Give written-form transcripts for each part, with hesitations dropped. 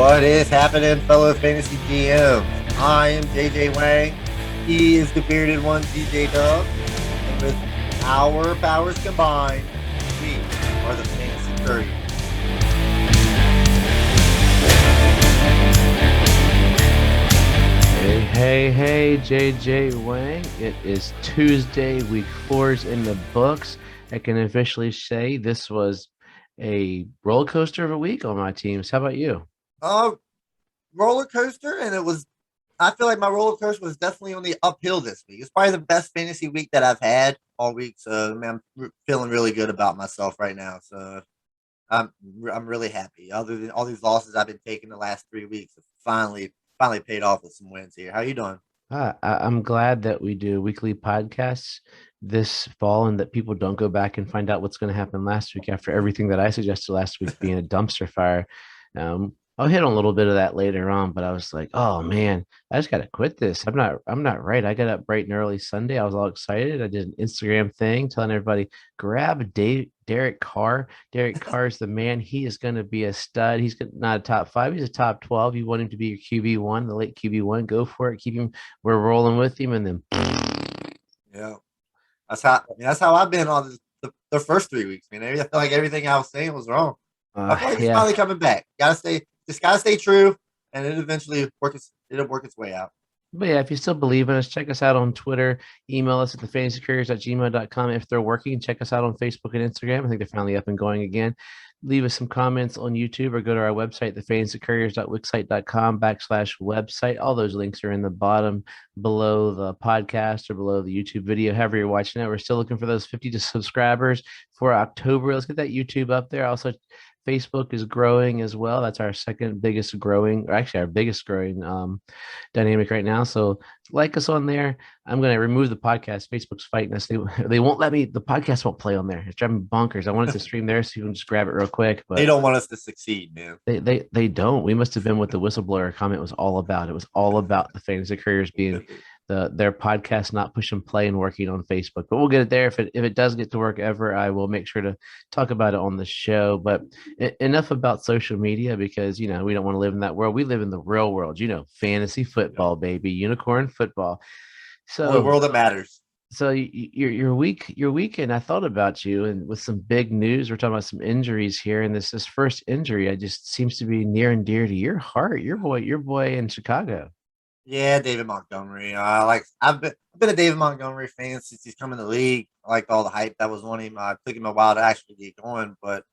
What is happening, fellow fantasy GMs? I am JJ Wang. He is the bearded one, DJ Dub. And with our powers combined, we are the Fantasy Couriers. Hey, JJ Wang. It is Tuesday, week 4's in the books. I can officially say this was a roller coaster of a week on my teams. How about you? Roller coaster, and I feel like my roller coaster was definitely on the uphill this week. It's probably the best fantasy week that I've had all week. So, man, I'm feeling really good about myself right now. So, I'm really happy. Other than all these losses I've been taking the last 3 weeks, have finally paid off with some wins here. How you doing? I'm glad that we do weekly podcasts this fall and that people don't go back and find out what's going to happen last week after everything that I suggested last week being a dumpster fire. I'll hit on a little bit of that later on, but I was like, oh man, I just gotta quit this. I'm not right. I got up bright and early Sunday. I was all excited. I did an Instagram thing telling everybody, grab Derek Carr. Derek Carr's the man. He is gonna be a stud. He's not a top 5, he's a top 12. You want him to be your QB1, the late QB1, go for it. Keep him, we're rolling with him, and then Yeah, that's how I've been on the first 3 weeks, man. I feel like everything I was saying was wrong. I feel like it's yeah. finally coming back. Gotta stay true, and it'll work its way out. But yeah, if you still believe in us, check us out on Twitter. Email us at thefantasycouriers@gmail.com. If they're working, check us out on Facebook and Instagram. I think they're finally up and going again. Leave us some comments on YouTube or go to our website, thefantasycouriers.wixsite.com/website. All those links are in the bottom below the podcast or below the YouTube video, however you're watching it. We're still looking for those 50 subscribers for October. Let's get that YouTube up there. Also, Facebook is growing as well. That's our second biggest growing, or actually our biggest growing dynamic right now. So like us on there. I'm going to remove the podcast. Facebook's fighting us. They won't let me. The podcast won't play on there. It's driving me bonkers. I wanted to stream there so you can just grab it real quick, They but don't want us to succeed, man. they don't. We must have been what the whistleblower comment was all about. It was all about the Fantasy Couriers being their podcast not pushing play and working on Facebook. But we'll get it there. If it does get to work ever, I will make sure to talk about it on the show. But enough about social media, because we don't want to live in that world. We live in the real world. Fantasy football, baby, unicorn football. Only So world that matters. your weekend, I thought about you, and with some big news, we're talking about some injuries here, and this first injury, I just seems to be near and dear to your heart. Your boy in Chicago. Yeah, David Montgomery. I've been a David Montgomery fan since he's come in the league. I liked all the hype that was on him. Took him a while to actually get going, but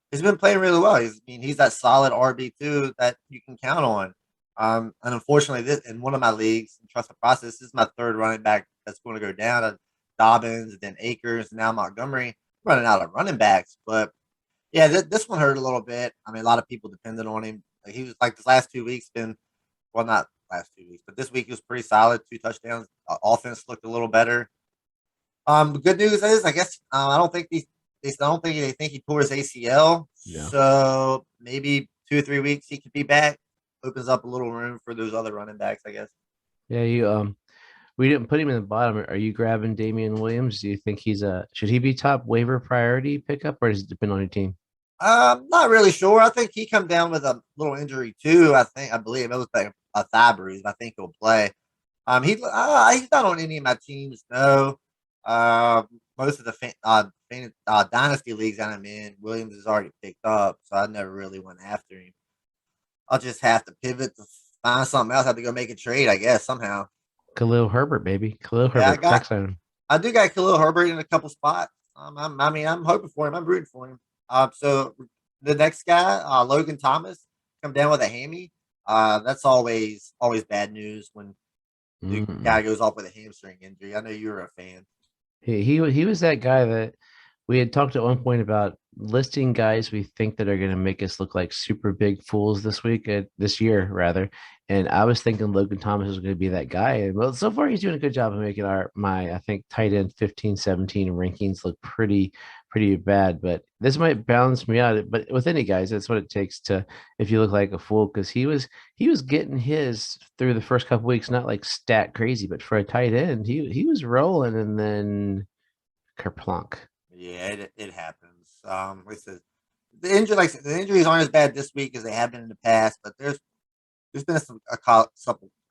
he's been playing really well. He's that solid RB2 that you can count on. And unfortunately, this in one of my leagues, in Trust the Process, this is my third running back that's going to go down. Dobbins, then Akers, now Montgomery. Running out of running backs, but yeah, this one hurt a little bit. I mean, a lot of people depended on him. Like, he was like this last 2 weeks been, well, not last 2 weeks, but this week he was pretty solid. 2 touchdowns. Offense looked a little better. The good news is, I guess, I don't think they think he tore his ACL. Yeah. So maybe 2 or 3 weeks he could be back. Opens up a little room for those other running backs, I guess. Yeah, we didn't put him in the bottom. Are you grabbing Damien Williams? Do you think should he be top waiver priority pickup, or does it depend on your team? Not really sure. I think he come down with a little injury too. I believe it was like a thigh bruise. I think he'll play. He's not on any of my teams. No. Most of the dynasty leagues that I'm in, Williams is already picked up, so I never really went after him. I'll just have to pivot to find something else. I have to go make a trade, I guess, somehow. Khalil Herbert, baby. Khalil Yeah, Herbert, flex on him. I do got Khalil Herbert in a couple spots. I'm hoping for him. I'm rooting for him. So the next guy, Logan Thomas, come down with a hammy. That's always bad news when the guy goes off with a hamstring injury. I know you're a fan. He was that guy that we had talked at one point about listing guys we think that are going to make us look like super big fools this year rather. And I was thinking Logan Thomas was going to be that guy. And well, so far he's doing a good job of making my I think tight end 15, 17 rankings look pretty bad. But this might balance me out. But with any guys, that's what it takes to, if you look like a fool, because he was getting his through the first couple weeks, not like stat crazy, but for a tight end, he was rolling, and then kerplunk. Yeah, it happens. Like I said, the injuries aren't as bad this week as they have been in the past, but there's been a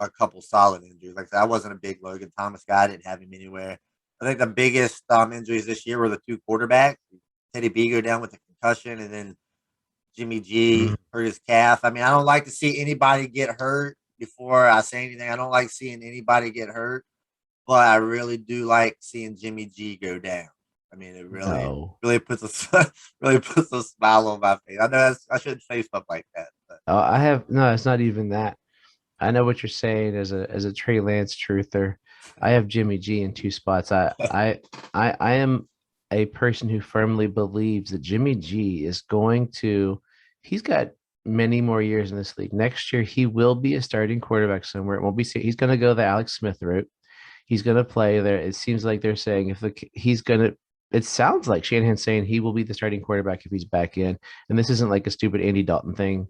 couple solid injuries. Like I said, I wasn't a big Logan Thomas guy. I didn't have him anywhere. I think the biggest injuries this year were the two quarterbacks. Teddy B go down with a concussion, and then Jimmy G hurt his calf. I mean, I don't like to see anybody get hurt before I say anything. I don't like seeing anybody get hurt, but I really do like seeing Jimmy G go down. I mean, it No. really puts a really puts a smile on my face. I know I shouldn't say stuff like that, but I have no. It's not even that. I know what you're saying as a Trey Lance truther. I have Jimmy G in two spots. I am a person who firmly believes that Jimmy G is going to. He's got many more years in this league. Next year, he will be a starting quarterback somewhere. It won't be. He's going to go the Alex Smith route. He's going to play there. It seems like they're saying he's going to. It sounds like Shanahan's saying he will be the starting quarterback if he's back in. And this isn't like a stupid Andy Dalton thing.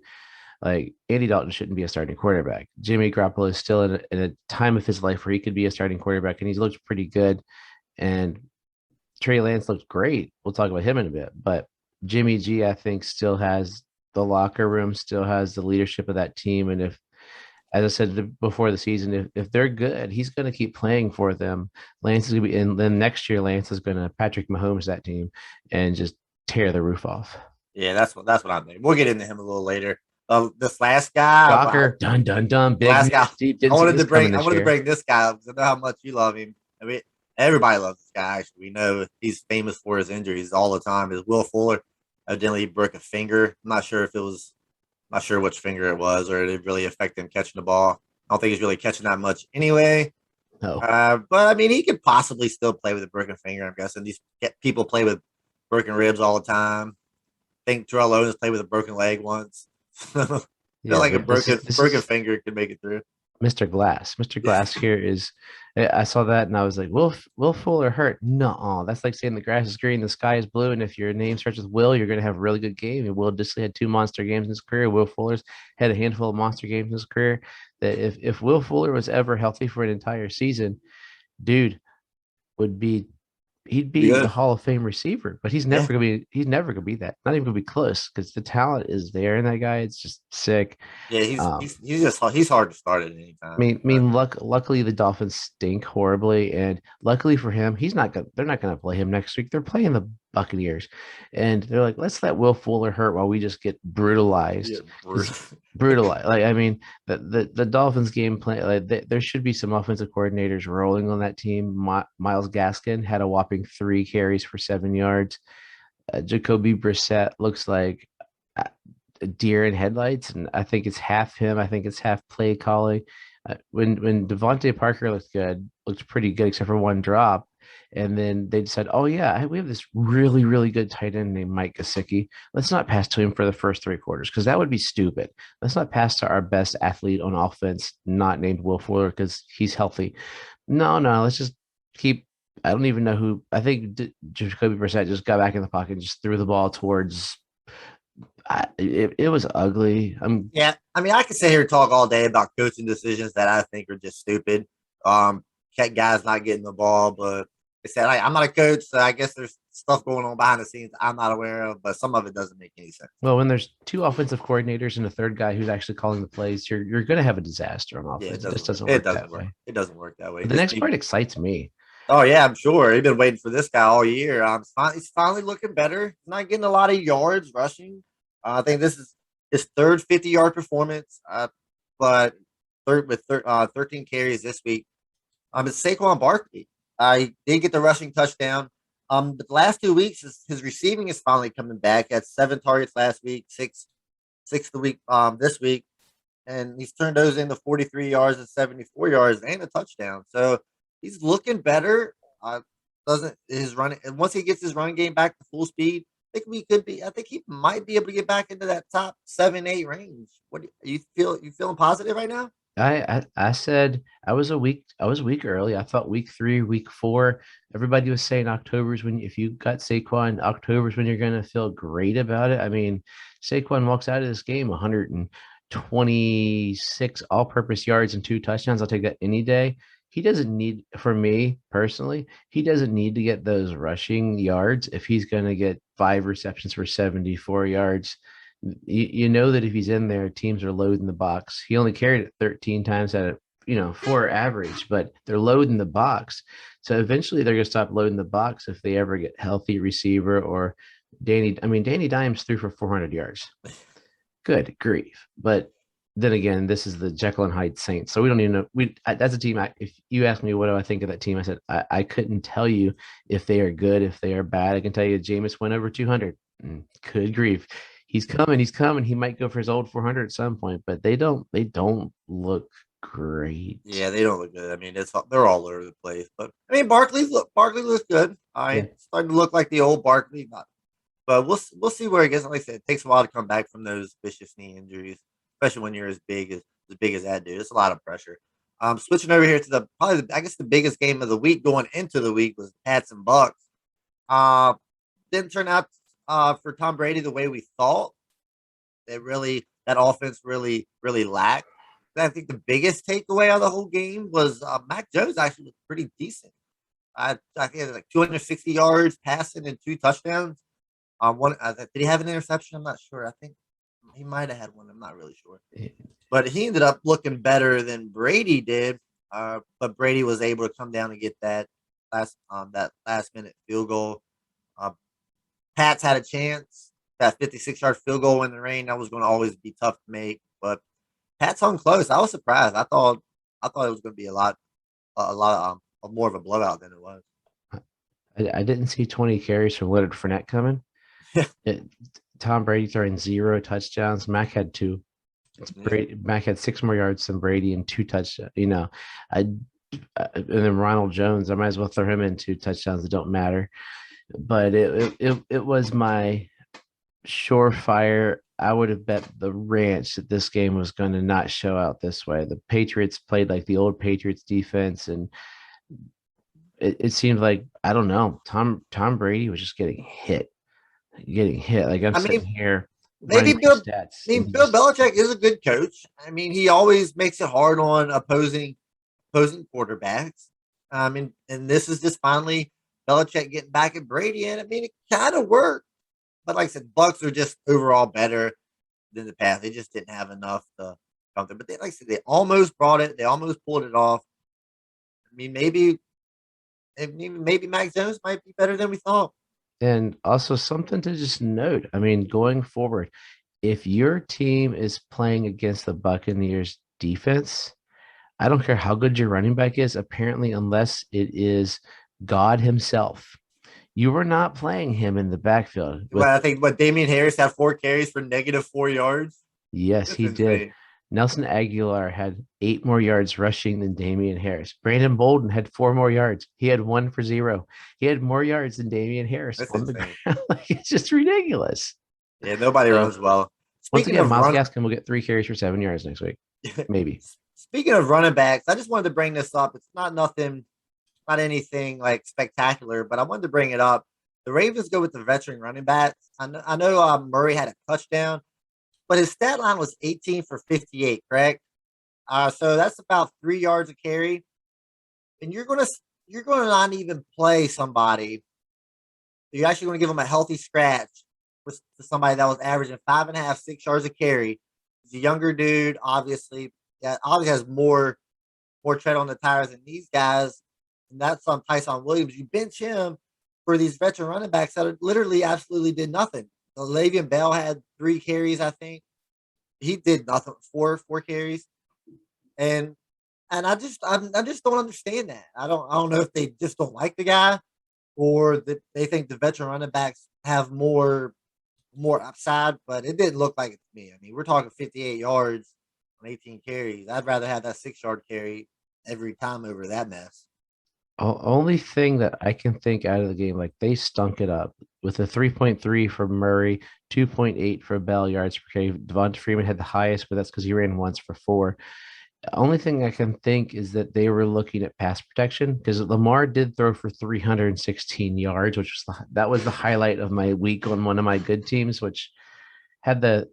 Like Andy Dalton shouldn't be a starting quarterback. Jimmy Garoppolo is still in a time of his life where he could be a starting quarterback, and he's looked pretty good. And Trey Lance looked great. We'll talk about him in a bit, but Jimmy G, I think, still has the locker room, still has the leadership of that team. And if, as I said before the season, if they're good, he's going to keep playing for them. Lance is going to be, and then next year, Lance is going to Patrick Mahomes that team and just tear the roof off. yeah, that's what I'm thinking. We'll get into him a little later. This last guy, Shocker, dun dun dun, big last guy. Didn't I see wanted this to bring coming I this wanted to year. bring this guy up because I know how much you love him. I mean, everybody loves this guy. Actually, we know he's famous for his injuries all the time. Is Will Fuller evidently he broke a finger? I'm not sure if it was, not sure which finger it was, or it really affected him catching the ball. I don't think he's really catching that much anyway. No, But I mean, he could possibly still play with a broken finger. I'm guessing these people play with broken ribs all the time. I think Terrell Owens played with a broken leg once. I feel yeah, like a but this is broken finger could make it through. Mr. Glass. Mr. Glass here is. I saw that and I was like, Will Fuller hurt? No, that's like saying the grass is green, the sky is blue, and if your name starts with Will, you're going to have a really good game. And Will Disley had two monster games in his career. Will Fuller's had a handful of monster games in his career. That if Will Fuller was ever healthy for an entire season, dude would be he'd Be be a good. Hall of Fame receiver, but Yeah. he's never gonna be that. Not even gonna be close because the talent is there in that guy. It's just sick. Yeah, Um, he's hard to start at any time. Luckily the Dolphins stink horribly, and luckily for him, he's not gonna. They're not gonna play him next week. They're playing the Buccaneers, and they're like, let's let Will Fuller hurt while we just get brutalized. Yeah, 'Cause brutalized. Like I mean, the Dolphins game plan. Like there should be some offensive coordinators rolling on that team. Miles Gaskin had a whopping 3 carries for 7 yards. Jacoby Brissett looks like a deer in headlights, and I think it's half him. I think it's half play calling. When Devontae Parker looked pretty good except for one drop, and then they said, "Oh yeah, we have this really really good tight end named Mike Gesicki. Let's not pass to him for the first 3 quarters because that would be stupid. Let's not pass to our best athlete on offense, not named Will Fuller because he's healthy. No, let's just keep." I don't even know who. I think Jacoby Brissett just got back in the pocket and just threw the ball towards. It was ugly. Yeah, I mean, I could sit here and talk all day about coaching decisions that I think are just stupid. Kept guys not getting the ball, but like I said I'm not a coach, so I guess there's stuff going on behind the scenes I'm not aware of, but some of it doesn't make any sense. Well, when there's two offensive coordinators and a third guy who's actually calling the plays, you're going to have a disaster on Yeah, offense. It just doesn't it work doesn't that work. way. It doesn't work that way. But the next part excites me. Oh yeah, I'm sure. He's been waiting for this guy all year. He's finally looking better. He's not getting a lot of yards rushing. I think this is his third 50-yard performance, but 13 carries this week. It's Saquon Barkley. He did get the rushing touchdown. But the last 2 weeks, his receiving is finally coming back. He had 7 targets last week, six the week this week, and he's turned those into 43 yards and 74 yards and a touchdown. So he's looking better. Doesn't his running, and once he gets his running game back to full speed, I think he might be able to get back into that top 7-8 range. What do you feel? You feeling positive right now? I said I was a week early. I thought week 3, week 4. Everybody was saying October's when if you got Saquon, October's when you're gonna feel great about it. I mean, Saquon walks out of this game 126 all-purpose yards and 2 touchdowns. I'll take that any day. he doesn't need, for me personally, he doesn't need to get those rushing yards if he's going to get 5 receptions for 74 yards. You know that if he's in there, teams are loading the box. He only carried it 13 times at a, for average, but they're loading the box. So eventually they're going to stop loading the box if they ever get healthy receiver or Danny Dimes threw for 400 yards. Good grief. But then again, this is the Jekyll and Hyde Saints. So we don't even know. That's a team. If you ask me, what do I think of that team? I said, I couldn't tell you if they are good, if they are bad. I can tell you Jameis went over 200. Good grief. He's coming. He might go for his old 400 at some point, but they don't look great. Yeah, they don't look good. I mean, they're all over the place. But I mean, Barkley looks good. It's starting to look like the old Barkley. But we'll see where it gets. Like I said, it takes a while to come back from those vicious knee injuries, especially when you're as big as that dude. It's a lot of pressure. Switching over here to I guess the biggest game of the week going into the week was Pats and Bucks. Didn't turn out for Tom Brady the way we thought. That offense really lacked. I think the biggest takeaway of the whole game was Mac Jones actually was pretty decent. I think it was like 260 yards passing and 2 touchdowns. Did he have an interception? I'm not sure. I think he might have had one. I'm not really sure. But he ended up looking better than Brady did. But Brady was able to come down and get that last minute field goal. Pats had a chance. That 56-yard field goal in the rain, that was going to always be tough to make. But Pats hung close. I was surprised. I thought it was going to be a lot more of a blowout than it was. I didn't see 20 carries from Leonard Fournette coming. Tom Brady throwing 0 touchdowns. Mac had 2. Mac had 6 more yards than Brady and 2 touchdowns. And then Ronald Jones, I might as well throw him in 2 touchdowns that don't matter. But it was my surefire. I would have bet the ranch that this game was going to not show out this way. The Patriots played like the old Patriots defense, and it seemed like, I don't know, Tom Brady was just getting hit. Like I'm sitting here. Maybe Bill Belichick is a good coach. I mean, he always makes it hard on opposing quarterbacks. And this is just finally Belichick getting back at Brady, and I mean, it kind of worked. But like I said, Bucks are just overall better than the Pats. They just didn't have enough to come through. But like I said, they almost brought it. They almost pulled it off. I mean, maybe Mac Jones might be better than we thought. And also something to just note. I mean, going forward, if your team is playing against the Buccaneers defense, I don't care how good your running back is, apparently, unless it is God himself. You were not playing him in the backfield. I think Damien Harris had 4 carries for -4 yards. Yes, he did. Nelson Aguilar had 8 more yards rushing than Damien Harris. Brandon Bolden had 4 more yards. He had 1 for 0. He had more yards than Damien Harris on the ground. Like, it's just ridiculous. Yeah, nobody runs well. Once again, Myles Gaskin will get 3 carries for 7 yards next week. Maybe. Speaking of running backs, I just wanted to bring this up. It's not anything like spectacular, but I wanted to bring it up. The Ravens go with the veteran running backs. I know Murray had a touchdown, but his stat line was 18 for 58, correct? So that's about 3 yards a carry. And you're gonna not even play somebody. You're actually going to give him a healthy scratch for somebody that was averaging 5.5, 6 yards a carry. He's a younger dude, obviously. Yeah, obviously has more tread on the tires than these guys. And that's on Tyson Williams. You bench him for these veteran running backs that literally absolutely did nothing. Le'Veon Bell had 3 carries, I think. He did nothing. 4 carries, and I just don't understand that. I don't know if they just don't like the guy, or that they think the veteran running backs have more upside. But it didn't look like it to me. I mean, we're talking 58 yards on 18 carries. I'd rather have that 6-yard carry every time over that mess. Only thing that I can think out of the game, like they stunk it up with a 3.3 for Murray, 2.8 for Bell yards per carry. Devonta Freeman had the highest, but that's because he ran once for 4. The only thing I can think is that they were looking at pass protection, because Lamar did throw for 316 yards, which was the highlight of my week on one of my good teams, which had the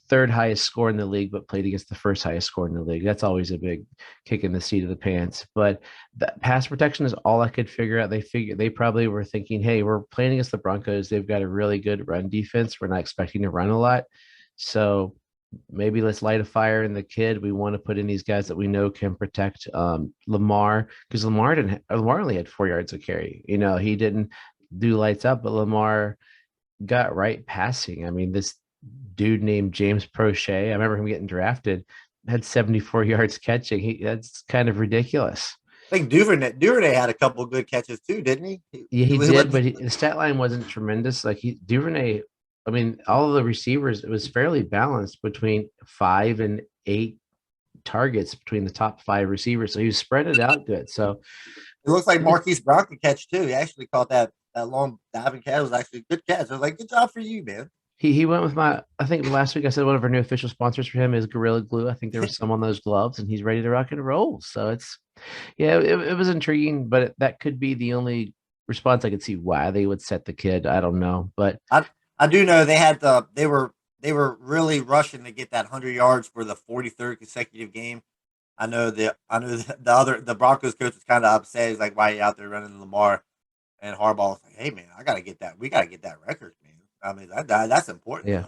third highest score in the league, but played against the first highest score in the league. That's always a big kick in the seat of the pants. But that pass protection is all I could figure out. They probably were thinking, hey, we're playing against the Broncos. They've got a really good run defense. We're not expecting to run a lot. So maybe let's light a fire in the kid. We want to put in these guys that we know can protect Lamar, because Lamar only had 4 yards of carry. He didn't do lights up, but Lamar got right passing. I mean, this dude named James Prochet, I remember him getting drafted, had 74 yards catching. That's kind of ridiculous. I think Duvernay had a couple of good catches too, didn't he? Yeah, he did, but the stat line wasn't tremendous. Like Duvernay, I mean, all of the receivers, it was fairly balanced between 5 and 8 targets between the top 5 receivers. So he was spread it out good. So it looks like Marquise Brown could catch too. He actually caught that long diving catch. It was actually a good catch. I was like, good job for you, man. He went with I think last week I said one of our new official sponsors for him is Gorilla Glue. I think there was some on those gloves, and he's ready to rock and roll. So it was intriguing, but that could be the only response I could see why they would set the kid. I don't know, but I do know they were really rushing to get that 100 yards for the 43rd consecutive game. I know the Broncos coach was kind of upset. He's like, why are you out there running Lamar? And Harbaugh was like, hey man, I gotta get that. We gotta get that record, man. I mean, that's important. Yeah.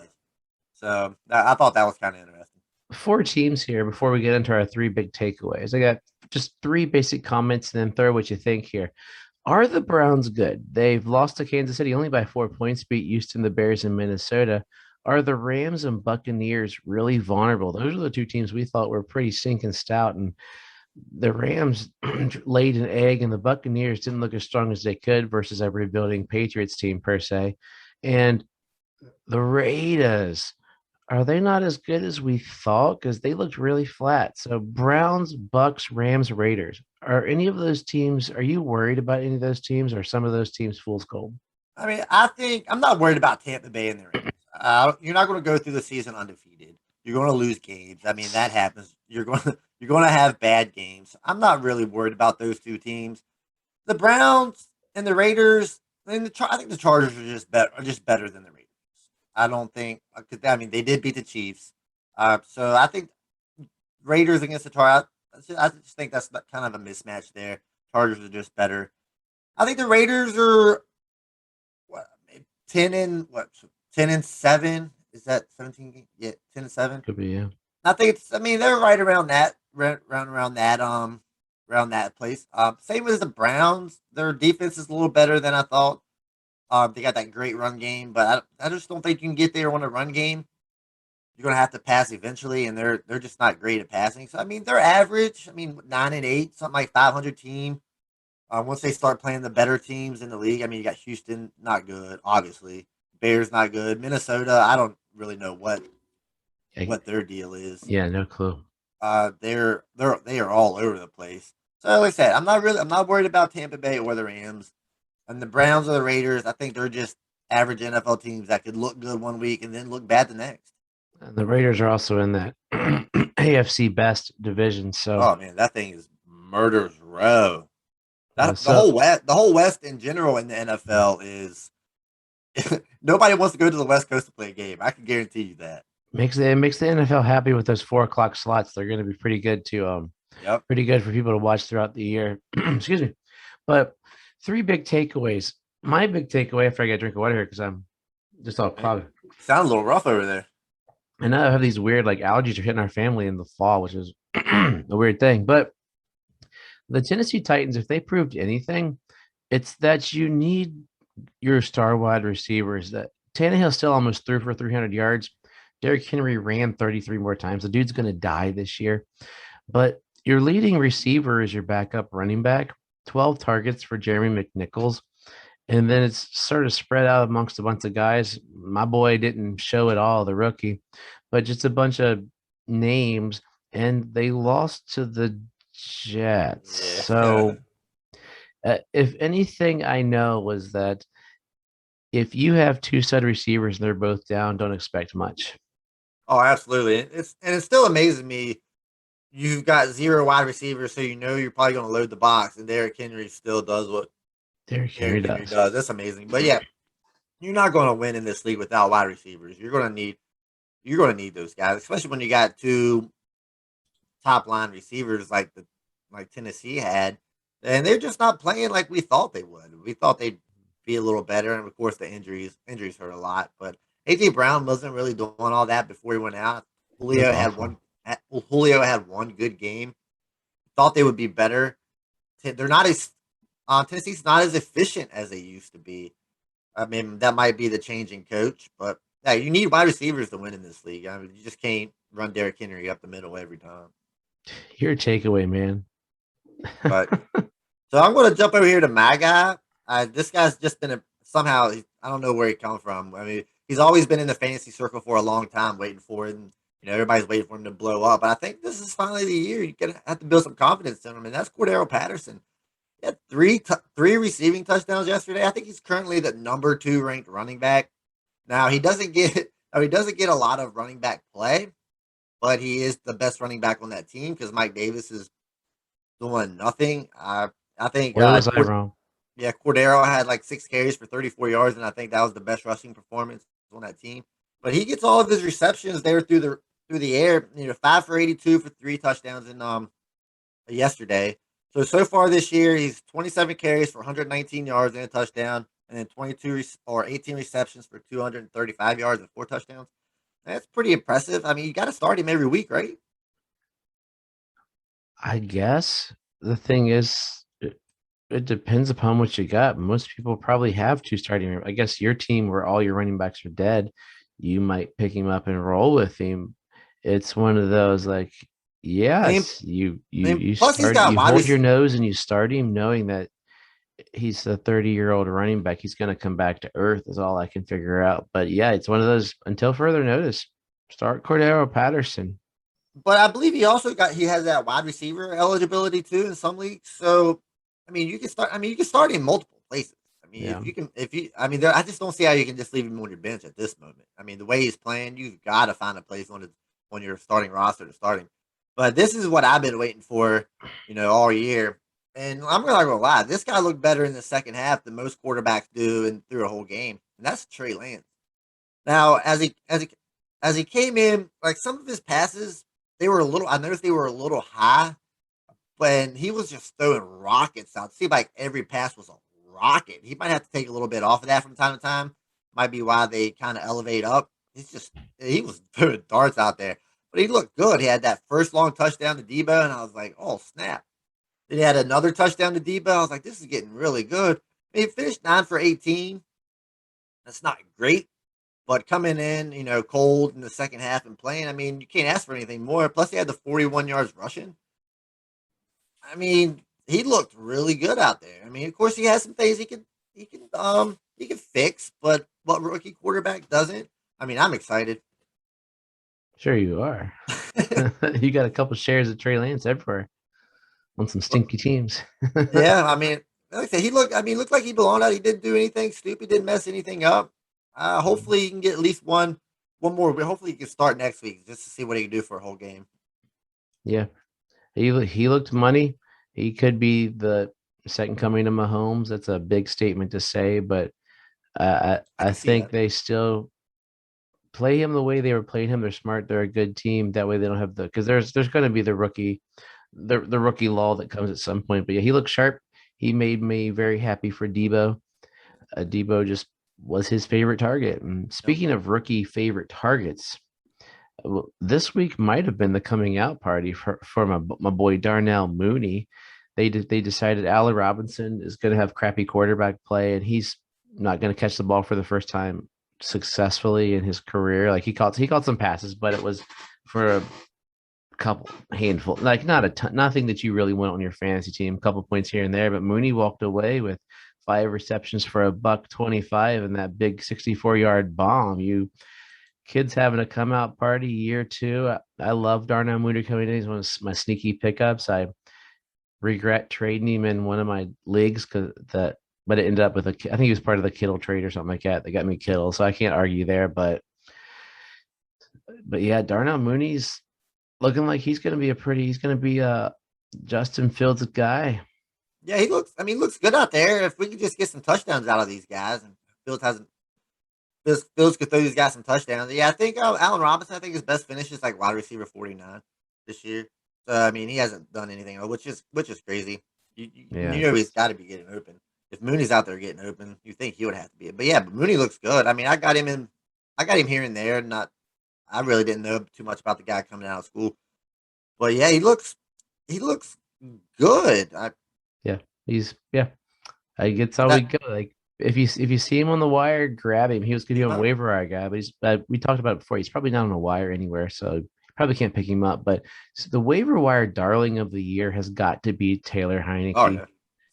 So I thought that was kind of interesting. 4 teams here before we get into our 3 big takeaways. I got just 3 basic comments and then throw what you think here. Are the Browns good? They've lost to Kansas City only by 4 points, beat Houston, the Bears, and Minnesota. Are the Rams and Buccaneers really vulnerable? Those are the 2 teams we thought were pretty sinking stout, and the Rams laid an egg, and the Buccaneers didn't look as strong as they could versus a rebuilding Patriots team per se. And the Raiders, are they not as good as we thought? Because they looked really flat. So Browns, Bucks, Rams, Raiders. Are any of those teams, are you worried about any of those teams, or some of those teams fool's gold? I mean, I'm not worried about Tampa Bay and the Raiders. You're not going to go through the season undefeated. You're going to lose games. I mean, that happens. You're going to have bad games. I'm not really worried about those 2 teams. The Browns and the Raiders. I think the Chargers are just better than the Raiders. I don't think. I mean, they did beat the Chiefs. So I think Raiders against the Chargers. I just think that's kind of a mismatch there. Chargers are just better. I think the Raiders are 10-7. Is that 17 games? Yeah, 10-7. Could be, yeah. I think they're right around that, around that place. Same as the Browns. Their defense is a little better than I thought. They got that great run game, but I just don't think you can get there on a run game. You're gonna have to pass eventually, and they're just not great at passing. So I mean, they're average. I mean, 9-8, something like 500 team. Once they start playing the better teams in the league, I mean, you got Houston, not good, obviously. Bears, not good. Minnesota, I don't really know what their deal is. Yeah, no clue. They are all over the place. So like I said, I'm not worried about Tampa Bay or the Rams. And the Browns or the Raiders, I think they're just average NFL teams that could look good one week and then look bad the next. And the Raiders are also in that AFC best division. So, oh man, that thing is murder's row. The whole West in general in the NFL is nobody wants to go to the West Coast to play a game. I can guarantee you that. Makes the NFL happy with those 4 o'clock slots. They're going to be pretty good to pretty good for people to watch throughout the year. Excuse me. But 3 big takeaways. My big takeaway, after I get a drink of water here, because I'm just all clogged. Sound a little rough over there. I know I have these weird allergies are hitting our family in the fall, which is a weird thing. But the Tennessee Titans, if they proved anything, it's that you need your star wide receivers. That Tannehill still almost threw for 300 yards. Derrick Henry ran 33 more times. The dude's going to die this year. But your leading receiver is your backup running back. 12 targets for Jeremy McNichols. And then it's sort of spread out amongst a bunch of guys. My boy didn't show at all, the rookie, but just a bunch of names. And they lost to the Jets. Yeah. So if anything I know was that if you have 2 stud receivers and they're both down, don't expect much. Oh, absolutely. It still amazes me. You've got 0 wide receivers, so you know you're probably going to load the box, and Derrick Henry still does what Derrick Henry does. That's amazing. But yeah, you're not going to win in this league without wide receivers. You're going to need you're going to need those guys, especially when you got two top line receivers like Tennessee had, and they're just not playing like we thought they would. We thought they'd be a little better, and of course the injuries hurt a lot. But AJ Brown wasn't really doing all that before he went out. Looked Julio had awful. one. Julio had one good game. Thought they would be better. They're not as Tennessee's not as efficient as they used to be. I mean, that might be the changing coach, but yeah, you need wide receivers to win in this league. I mean, you just can't run Derrick Henry up the middle every time. Your takeaway, man. But so I'm going to jump over here to my guy. This guy's just been somehow I don't know where he come from. I mean, he's always been in the fantasy circle for a long time, waiting for it, and everybody's waiting for him to blow up. But I think this is finally the year you have to build some confidence in him, and that's Cordero Patterson. He had three receiving touchdowns yesterday. I think he's currently the number 2 ranked running back. Now he doesn't get a lot of running back play, but he is the best running back on that team because Mike Davis is doing nothing. I think Where was I wrong? yeah, Cordero had like 6 carries for 34 yards, and I think that was the best rushing performance on that team. But he gets all of his receptions there through the air. 5 for 82 for 3 touchdowns in yesterday. So far this year, he's 27 carries for 119 yards and a touchdown, and then 18 receptions for 235 yards and 4 touchdowns. That's pretty impressive. I mean, you got to start him every week, right? I guess the thing is, it depends upon what you got. Most people probably have 2 starting. I guess your team where all your running backs are dead, you might pick him up and roll with him. It's one of those like, I mean, yes, you I you mean, you plus he's start got you wide hold your receivers. nose and you start him knowing that he's a 30-year-old running back. He's going to come back to earth is all I can figure out. But yeah, it's one of those until further notice. Start Cordero Patterson. But I believe he has that wide receiver eligibility too in some leagues. So I mean, you can start. I mean, you can start in multiple places. I mean, Yeah. I just don't see how you can just leave him on your bench at this moment. I mean, the way he's playing, you've got to find a place on your starting roster to start him. But this is what I've been waiting for, all year. And I'm not gonna lie, this guy looked better in the second half than most quarterbacks do and through a whole game, and that's Trey Lance. Now, as he came in, like some of his passes, they were a little. I noticed they were a little high, but he was just throwing rockets out. It seemed like every pass was a rocket. He might have to take a little bit off of that from time to time. Might be why they kind of elevate up. He was throwing darts out there, but he looked good. He had that first long touchdown to Debo, and I was like, oh snap. Then he had another touchdown to Debo. I was like, this is getting really good. He finished 9 for 18. That's not great, but coming in, cold in the second half and playing, I mean, you can't ask for anything more. Plus, he had the 41 yards rushing. I mean, he looked really good out there. I mean, of course, he has some things he can fix, but what rookie quarterback doesn't? I mean, I'm excited. Sure you are. You got a couple shares of Trey Lance everywhere on some But, stinky teams. yeah, I mean, like I said, looked like he belonged out. He didn't do anything stupid, didn't mess anything up. Hopefully, he can get at least one more. But hopefully, he can start next week just to see what he can do for a whole game. Yeah. He looked money. He could be the second coming of Mahomes. That's a big statement to say, but I I can see think that. they still play him the way they were playing him. They're smart. They're a good team. That way they don't have because there's going to be the rookie law that comes at some point. But yeah, he looked sharp. He made me very happy for Debo. Debo just was his favorite target. And Yep. speaking of rookie favorite targets, this week might have been the coming out party for my boy Darnell Mooney. They decided Allen Robinson is going to have crappy quarterback play, and he's not going to catch the ball for the first time successfully in his career. Like he caught some passes, but it was for a couple handful, like not a ton, nothing that you really want on your fantasy team. A couple points here and there, but Mooney walked away with 5 receptions for a buck 25 and that big 64-yard bomb. You kids having a come out party year 2. I love Darnell Mooney coming in. He's one of my sneaky pickups. I regret trading him in one of my leagues but it ended up with I think he was part of the Kittle trade or something like that. They got me Kittle, so I can't argue there. But yeah, Darnell Mooney's looking like he's gonna be a Justin Fields guy. Yeah, he looks. I mean, he looks good out there. If we could just get some touchdowns out of these guys, and Fields hasn't Bills could throw these guys some touchdowns. Yeah, I think Allen Robinson. I think his best finish is like wide receiver 49 this year. So I mean, he hasn't done anything, which is crazy. Yeah, You know he's got to be getting open. If Mooney's out there getting open, you think he would have to be. But yeah, but Mooney looks good. I mean, I got him here and there. Not, I really didn't know too much about the guy coming out of school, but yeah, he looks good. yeah. He's yeah. Like it's But all we that go. Like if you see him on the wire, grab him. He was going to pick be him on up. waiver wire guy, but we talked about it before. He's probably not on a wire anywhere, so probably can't pick him up. But the waiver wire darling of the year has got to be Taylor Oh Heinicke. yeah,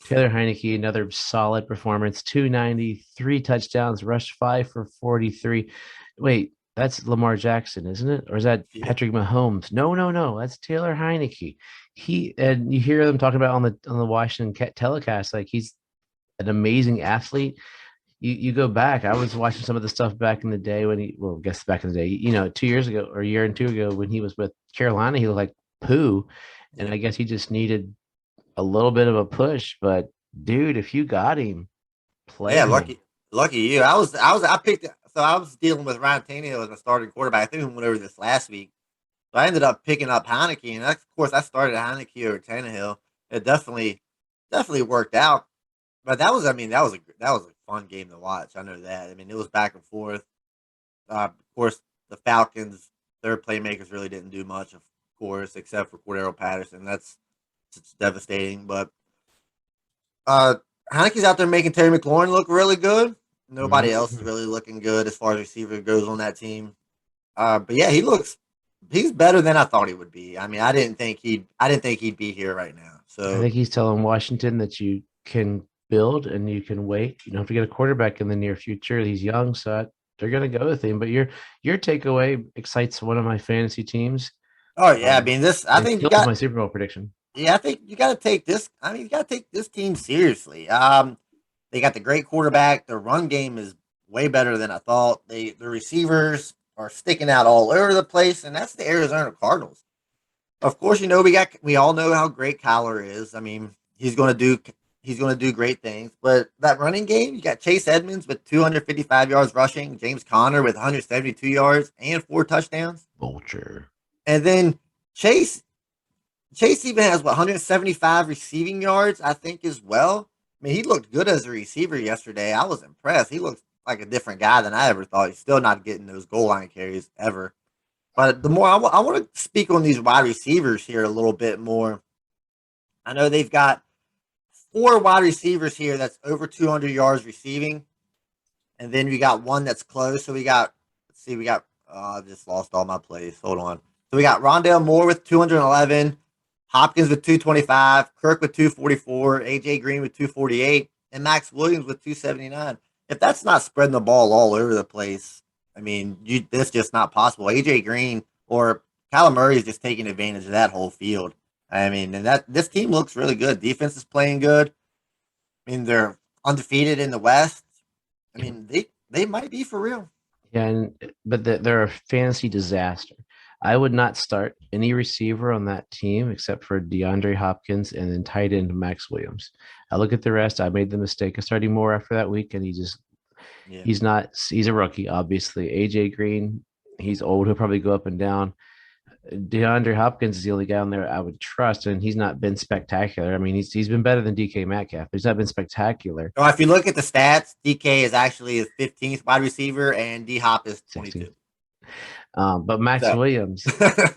Taylor Heinicke, another solid performance, 293 touchdowns, rushed 5 for 43. Wait, that's Lamar Jackson, isn't it? Or is that yeah, Patrick Mahomes? No, no, no. That's Taylor Heinicke. He and you hear them talking about on the Washington telecast, like he's an amazing athlete. You go back. I was watching some of the stuff back in the day when I guess back in the day, 2 years ago or a year and two ago when he was with Carolina, he looked like poo. And yeah. I guess he just needed a little bit of a push. But dude, if you got him, play Yeah, him. lucky you. I picked. So I was dealing with Ryan Tannehill as my starting quarterback. I think we went over this last week. So I ended up picking up Heineke, and of course I started Heineke over Tannehill. It definitely worked out. But that was a fun game to watch. I know that. I mean, it was back and forth. Of course, the Falcons, their playmakers really didn't do much, of course, except for Cordero Patterson. That's it's devastating. But uh, Heineke's out there making Terry McLaurin look really good. Nobody else is Mhm. really looking good as far as receiver goes on that team. But yeah, he's better than I thought he would be. I mean, I didn't think he'd be here right now. I So think he's telling Washington that you can build and you can wait. You don't have to get a quarterback in the near future. He's young, so they're going to go with him. But your takeaway excites one of my fantasy teams. oh yeah, I Um, mean this. I it think you kills got. my Super Bowl prediction. Yeah, I think you got to take this. I mean, you got to take this team seriously. They got the great quarterback. Their run game is way better than I thought. The receivers are sticking out all over the place, and that's the Arizona Cardinals. Of course, we all know how great Kyler is. I mean, he's gonna do great things. But that running game, you got Chase Edmonds with 255 yards rushing, James Conner with 172 yards and 4 touchdowns, Vulture. and then Chase Chase even has 175 receiving yards, I think, as well. I mean, he looked good as a receiver yesterday. I was impressed. He looks like a different guy than I ever thought. He's still not getting those goal line carries ever. But the more I want to speak on these wide receivers here a little bit more. I know they've got 4 wide receivers here that's over 200 yards receiving, and then we got one that's close. So let's see, I just lost all my plays. Hold on. So we got Rondale Moore with 211, Hopkins with 225, Kirk with 244, AJ Green with 248, and Max Williams with 279. If that's not spreading the ball all over the place, I mean, that's just not possible. AJ Green or Kyler Murray is just taking advantage of that whole field. I mean, and that this team looks really good. Defense is playing good. I mean, they're undefeated in the West. I Yeah. mean, they might be for real. Yeah, but they're a fantasy disaster. I would not start any receiver on that team except for DeAndre Hopkins and then tight end Max Williams. I look at the rest. I made the mistake of starting more after that week, and Yeah. he's a rookie, obviously. AJ Green, he's old. He'll probably go up and down. DeAndre Hopkins is the only guy on there I would trust, and he's not been spectacular. I mean, he's been better than DK Metcalf, but he's not been spectacular. So if you look at the stats, DK is actually his 15th wide receiver, and D Hop is 16. 22. But Max So Williams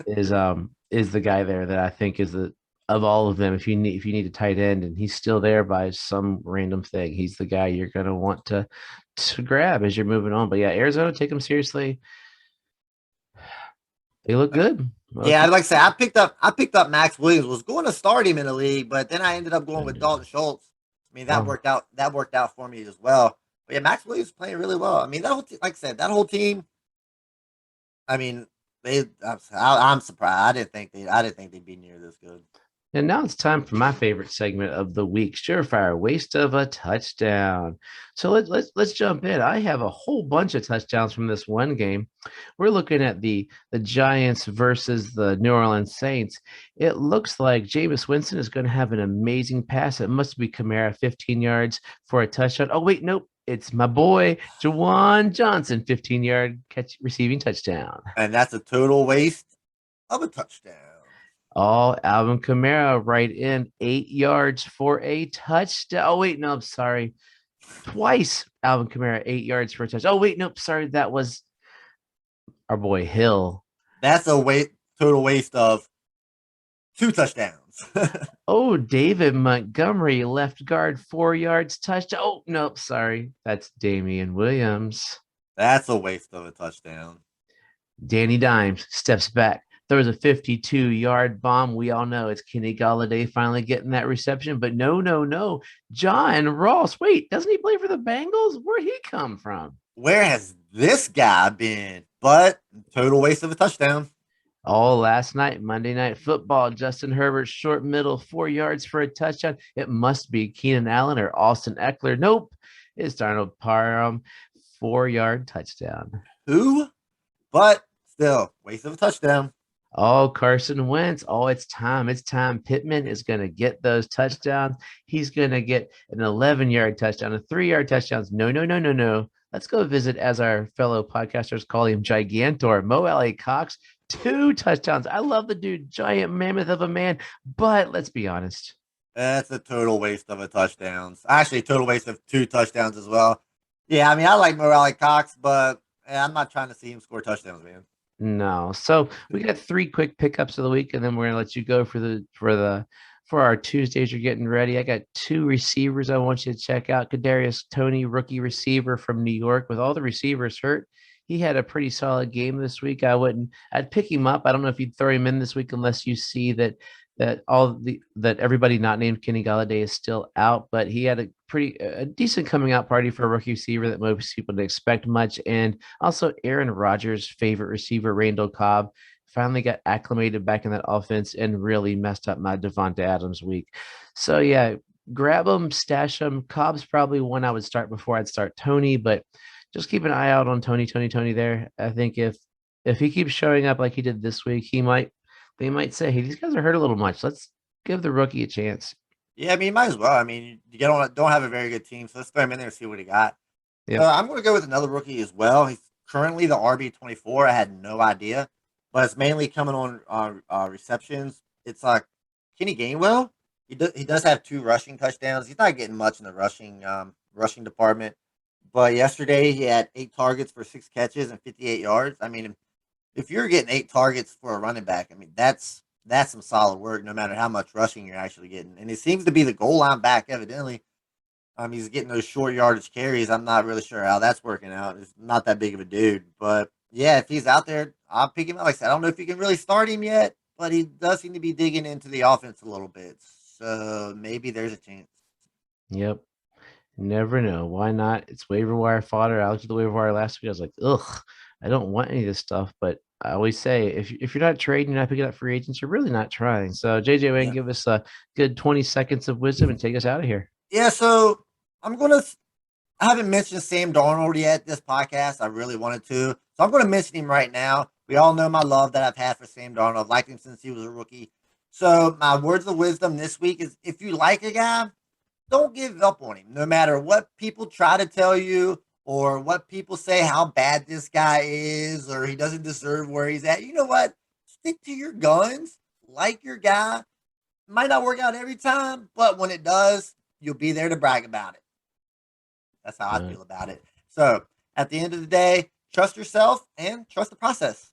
is the guy there that I think is the of all of them. If you need a tight end and he's still there by some random thing, he's the guy you're gonna want to grab as you're moving on. But yeah, Arizona, take them seriously. They look good. Well, yeah, like I said, I picked up Max Williams. Was going to start him in the league, but then I ended up going with Dalton Schultz. I mean, that well, worked out. That worked out for me as well. But yeah, Max Williams is playing really well. I mean, like I said, that whole team. I mean, I'm surprised. I didn't think they'd be near this good. and now it's time for my favorite segment of the week, Surefire Waste of a Touchdown. So let's jump in. I have a whole bunch of touchdowns from this one game. We're looking at the Giants versus the New Orleans Saints. It looks like Jameis Winston is going to have an amazing pass. It must be Kamara, 15 yards for a touchdown. Oh wait, nope. It's my boy, Jawan Johnson, 15-yard catch receiving touchdown. And that's a total waste of a touchdown. Alvin Kamara right in 8 yards for a touchdown. Oh, wait, no, I'm sorry. Twice Alvin Kamara, 8 yards for a touchdown. Oh, wait, nope, sorry. That was our boy Hill. That's a total waste of 2 touchdowns. Oh, David Montgomery, left guard, 4 yards, touchdown. Oh, nope, sorry. That's Damien Williams. That's a waste of a touchdown. Danny Dimes steps back. There was a 52-yard bomb. We all know it's Kenny Galladay finally getting that reception, but no. John Ross. Wait, doesn't he play for the Bengals? Where'd he come from? Where has this guy been? But total waste of a touchdown. All last night, Monday Night Football, Justin Herbert, short middle, 4 yards for a touchdown. It must be Keenan Allen or Austin Eckler. Nope. It's Darnold Parham, 4-yard touchdown. Who? But still, waste of a touchdown. Oh, Carson Wentz. Oh, it's time. It's time. Pittman is going to get those touchdowns. He's going to get an 11-yard touchdown, a 3-yard touchdowns. No. Let's go visit, as our fellow podcasters call him, Gigantor, Mo Alley Cox. 2 touchdowns. I love the dude, giant mammoth of a man, but let's be honest. That's a total waste of a touchdown. Actually, total waste of 2 touchdowns as well. Yeah, I mean, I like Mo Alley Cox, but I'm not trying to see him score touchdowns, man. No. So we got 3 quick pickups of the week, and then we're gonna let you go for our Tuesdays. You're getting ready. I got 2 receivers I want you to check out. Kadarius Toney, rookie receiver from New York. With all the receivers hurt, he had a pretty solid game this week. I'd pick him up. I don't know if you'd throw him in this week unless you see that everybody not named Kenny Galladay is still out, but he had a decent coming out party for a rookie receiver that most people didn't expect much. And also Aaron Rodgers' favorite receiver, Randall Cobb, finally got acclimated back in that offense and really messed up my Devonta Adams week. So yeah, grab him, stash him. Cobb's probably one I would start before I'd start Toney, but just keep an eye out on Tony there. I think if he keeps showing up like he did this week, they might say, hey, these guys are hurt a little much. Let's give the rookie a chance. Yeah, I mean, might as well. I mean, you don't have a very good team, so let's throw him in there and see what he got. Yep. I'm going to go with another rookie as well. He's currently the RB24. I had no idea, but it's mainly coming on receptions. It's like Kenny Gainwell. He does have 2 rushing touchdowns. He's not getting much in the rushing department, but yesterday he had 8 targets for 6 catches and 58 yards. I mean, if you're getting 8 targets for a running back, I mean, that's some solid work, no matter how much rushing you're actually getting. And it seems to be the goal line back, evidently. He's getting those short yardage carries. I'm not really sure how that's working out. He's not that big of a dude. But, yeah, if he's out there, I'll pick him up. Like I said, I don't know if you can really start him yet, but he does seem to be digging into the offense a little bit. So maybe there's a chance. Yep. Never know. Why not? It's waiver wire fodder. I looked at the waiver wire last week. I was like, ugh, I don't want any of this stuff. But I always say, if you're not trading, you're not picking up free agents, you're really not trying. So, JJ Wang, give us a good 20 seconds of wisdom and take us out of here. Yeah, so I haven't mentioned Sam Darnold yet this podcast. I really wanted to. So I'm going to mention him right now. We all know my love that I've had for Sam Darnold. I've liked him since he was a rookie. So my words of wisdom this week is, if you like a guy, don't give up on him. No matter what people try to tell you, or what people say how bad this guy is, or he doesn't deserve where he's at. You know what? Stick to your guns. Like your guy. Might not work out every time, but when it does, you'll be there to brag about it. That's how I feel about it. So, at the end of the day, trust yourself and trust the process.